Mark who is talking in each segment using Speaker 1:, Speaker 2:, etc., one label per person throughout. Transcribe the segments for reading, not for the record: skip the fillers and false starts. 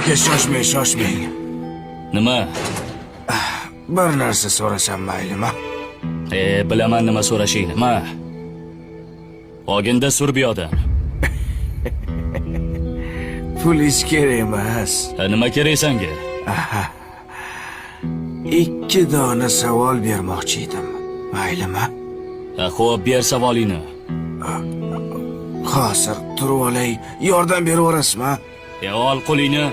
Speaker 1: aka, shoshmang.
Speaker 2: Nima?
Speaker 1: Bir narsa so'rasam maylimi?
Speaker 2: Bilaman nima so'rashingni. Ma. Oginda sur bu yoqdan.
Speaker 1: Pul hech kerak emas.
Speaker 2: Nima kerak senga?
Speaker 1: 2 dona savol bermoqchi edim. Maylimi?
Speaker 2: Xo'p, ber savolingni.
Speaker 1: Hozir turib olay, yordam beraverasizmi?
Speaker 2: Ol qo'lingni.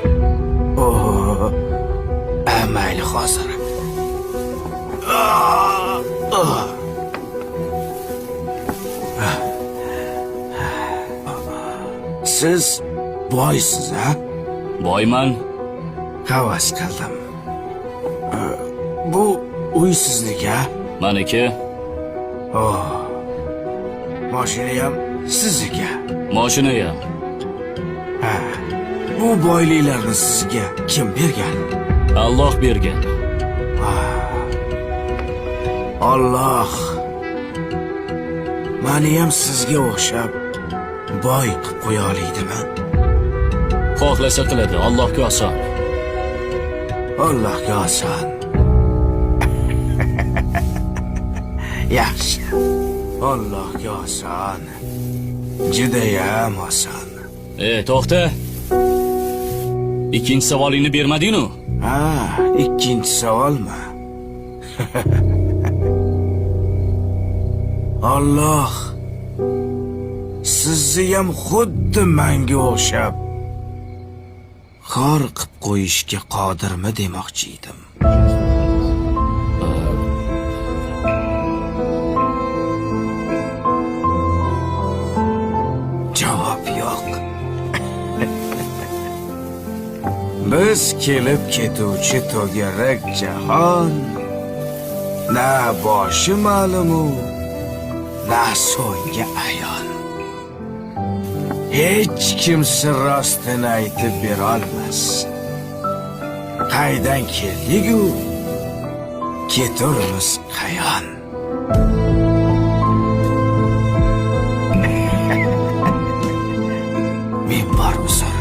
Speaker 1: Mayli hozir. Siz boysiz, ha?
Speaker 2: Boyman.
Speaker 1: Havas qildim. Bu uy sizniki, ha?
Speaker 2: Meniki.
Speaker 1: Mashina ham sizniki.
Speaker 2: Mashina ham.
Speaker 1: Bu boyliklarni sizga kim bergan?
Speaker 2: Alloh bergan.
Speaker 1: Alloh meni ham sizga o'xshab boy qilib qo'ya olaydimi?
Speaker 2: Xohlasa qiladi, Allohga oson.
Speaker 1: Allohga oson. Yaxshi. Allohga oson. Judayam oson.
Speaker 2: To'xta. Ikkinchi savolingni bermading-ku?
Speaker 1: Ikkinchi savolmi? Alloh sizni ham xuddi menga o'xshab xor qilib qo'yishga qodirmi demoqchi edim. Javob yo'q. Biz kelib ketuvchi to'garak jahon na boshi ma'lumu, na so'nggi ayon. Hech kim sir rostini aytib bera olmas. Qaydan keldik-u, keturmiz qayon. Men bor uzr.